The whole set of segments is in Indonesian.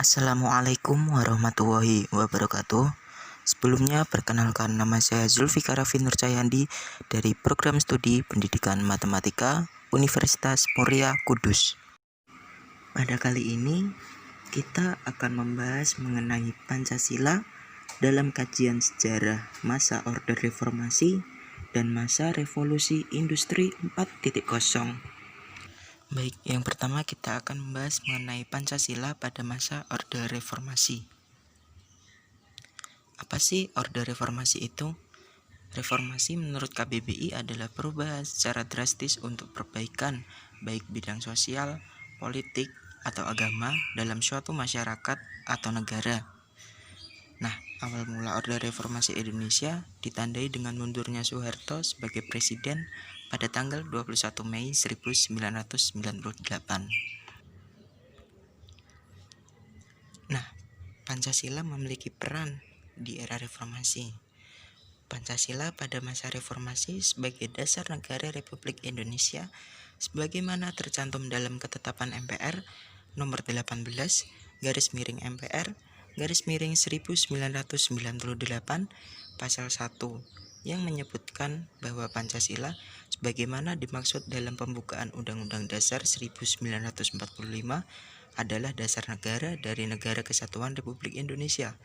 Assalamualaikum warahmatullahi wabarakatuh. Sebelumnya perkenalkan, nama saya Zulfikar Raffi Nurcayandi dari Program Studi Pendidikan Matematika Universitas Muria Kudus. Pada kali ini kita akan membahas mengenai Pancasila dalam kajian sejarah masa Orde Reformasi dan masa Revolusi Industri 4.0. Baik, yang pertama kita akan membahas mengenai Pancasila pada masa Orde Reformasi. Apa sih Orde Reformasi itu? Reformasi menurut KBBI adalah perubahan secara drastis untuk perbaikan baik bidang sosial, politik, atau agama dalam suatu masyarakat atau negara. Nah, awal mula Orde Reformasi Indonesia ditandai dengan mundurnya Soeharto sebagai presiden pada tanggal 21 Mei 1998. Nah, Pancasila memiliki peran di era reformasi. Pancasila pada masa reformasi sebagai dasar negara Republik Indonesia sebagaimana tercantum dalam ketetapan MPR nomor 18 / MPR /1998 pasal 1 yang menyebutkan bahwa Pancasila sebagaimana dimaksud dalam pembukaan Undang-Undang Dasar 1945 adalah dasar negara dari Negara Kesatuan Republik Indonesia,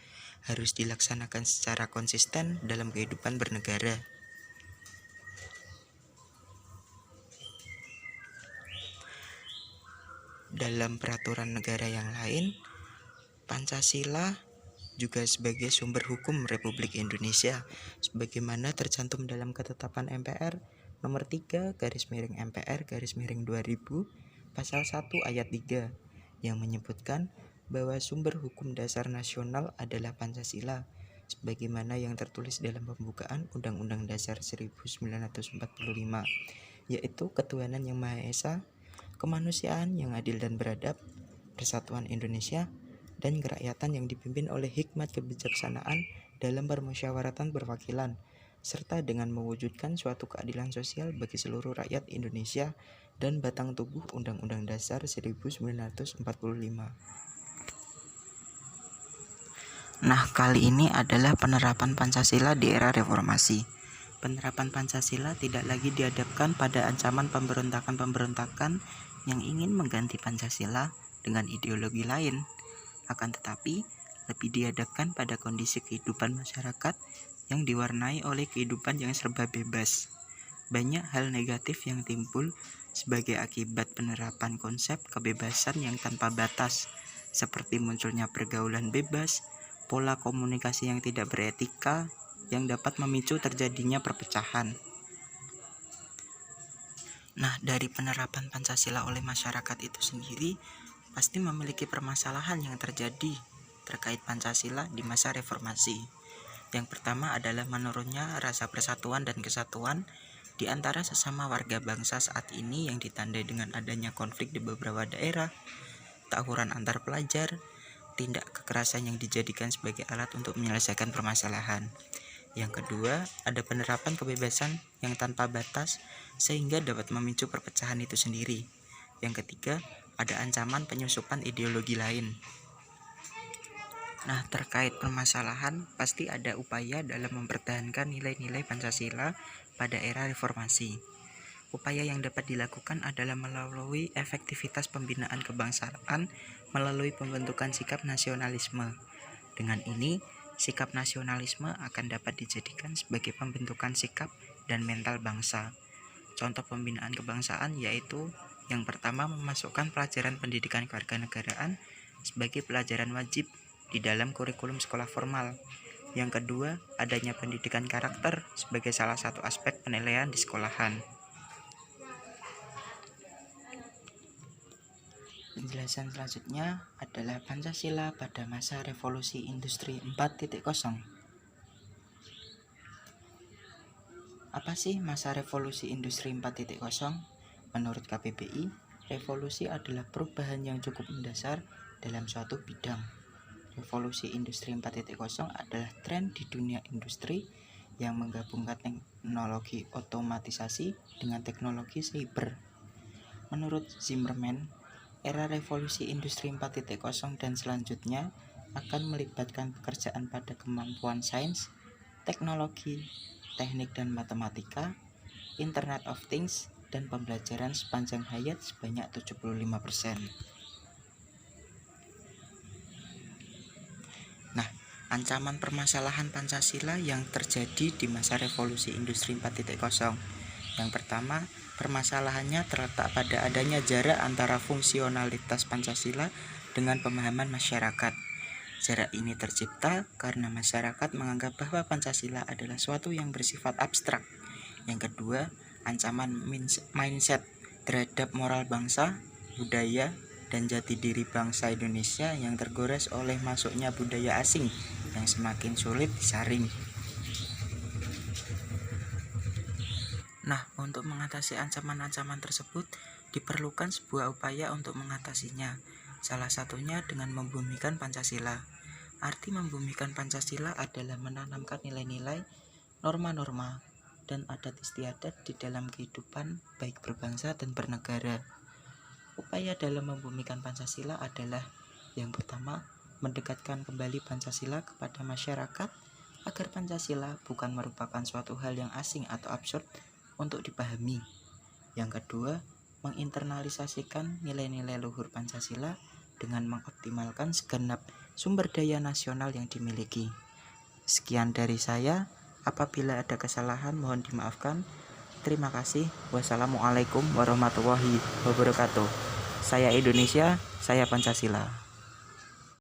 harus dilaksanakan secara konsisten dalam kehidupan bernegara. Dalam peraturan negara yang lain, Pancasila juga sebagai sumber hukum Republik Indonesia sebagaimana tercantum dalam ketetapan MPR nomor 3 / MPR /2000 pasal 1 ayat 3 yang menyebutkan bahwa sumber hukum dasar nasional adalah Pancasila sebagaimana yang tertulis dalam pembukaan Undang-Undang Dasar 1945, yaitu ketuhanan yang Maha Esa, kemanusiaan yang adil dan beradab, persatuan Indonesia, dan kerakyatan yang dipimpin oleh hikmat kebijaksanaan dalam permusyawaratan perwakilan, serta dengan mewujudkan suatu keadilan sosial bagi seluruh rakyat Indonesia dan batang tubuh Undang-Undang Dasar 1945. Nah, kali ini adalah penerapan Pancasila di era reformasi. Penerapan Pancasila tidak lagi dihadapkan pada ancaman pemberontakan-pemberontakan yang ingin mengganti Pancasila dengan ideologi lain. Akan tetapi, lebih dihadapkan pada kondisi kehidupan masyarakat yang diwarnai oleh kehidupan yang serba bebas. Banyak hal negatif yang timbul sebagai akibat penerapan konsep kebebasan yang tanpa batas, seperti munculnya pergaulan bebas, pola komunikasi yang tidak beretika, yang dapat memicu terjadinya perpecahan. Nah, dari penerapan Pancasila oleh masyarakat itu sendiri, pasti memiliki permasalahan yang terjadi terkait Pancasila di masa reformasi. Yang pertama adalah menurunnya rasa persatuan dan kesatuan di antara sesama warga bangsa saat ini yang ditandai dengan adanya konflik di beberapa daerah, tawuran antar pelajar, tindak kekerasan yang dijadikan sebagai alat untuk menyelesaikan permasalahan. Yang kedua, ada penerapan kebebasan yang tanpa batas sehingga dapat memicu perpecahan itu sendiri. Yang ketiga, ada ancaman penyusupan ideologi lain. Nah, terkait permasalahan, pasti ada upaya dalam mempertahankan nilai-nilai Pancasila pada era reformasi. Upaya yang dapat dilakukan adalah melalui efektivitas pembinaan kebangsaan melalui pembentukan sikap nasionalisme. Dengan ini, sikap nasionalisme akan dapat dijadikan sebagai pembentukan sikap dan mental bangsa. Contoh pembinaan kebangsaan yaitu yang pertama, memasukkan pelajaran pendidikan kewarganegaraan sebagai pelajaran wajib di dalam kurikulum sekolah formal. Yang kedua, adanya pendidikan karakter sebagai salah satu aspek penilaian di sekolahan. Penjelasan selanjutnya adalah Pancasila pada masa Revolusi Industri 4.0. Apa sih masa Revolusi Industri 4.0? Menurut KBBI, revolusi adalah perubahan yang cukup mendasar dalam suatu bidang. Revolusi Industri 4.0 adalah tren di dunia industri yang menggabungkan teknologi otomatisasi dengan teknologi cyber. Menurut Zimmerman, Era revolusi industri 4.0 dan selanjutnya akan melibatkan pekerjaan pada kemampuan sains, teknologi, teknik dan matematika, Internet of Things, dan pembelajaran sepanjang hayat sebanyak 75%. Nah, ancaman permasalahan Pancasila yang terjadi di masa revolusi industri 4.0. Yang pertama, permasalahannya terletak pada adanya jarak antara fungsionalitas Pancasila dengan pemahaman masyarakat. Jarak ini tercipta karena masyarakat menganggap bahwa Pancasila adalah suatu yang bersifat abstrak. Yang kedua, ancaman mindset terhadap moral bangsa, budaya, dan jati diri bangsa Indonesia yang tergores oleh masuknya budaya asing yang semakin sulit disaring. Nah, untuk mengatasi ancaman-ancaman tersebut, diperlukan sebuah upaya untuk mengatasinya. Salah satunya dengan membumikan Pancasila. Arti membumikan Pancasila adalah menanamkan nilai-nilai, norma-norma, dan adat istiadat di dalam kehidupan baik berbangsa dan bernegara. Upaya dalam membumikan Pancasila adalah yang pertama, mendekatkan kembali Pancasila kepada masyarakat agar Pancasila bukan merupakan suatu hal yang asing atau absurd untuk dipahami. Yang kedua, menginternalisasikan nilai-nilai luhur Pancasila dengan mengoptimalkan segenap sumber daya nasional yang dimiliki. Sekian dari saya. Apabila ada kesalahan mohon dimaafkan. Terima kasih. Wassalamualaikum warahmatullahi wabarakatuh. Saya Indonesia, saya Pancasila.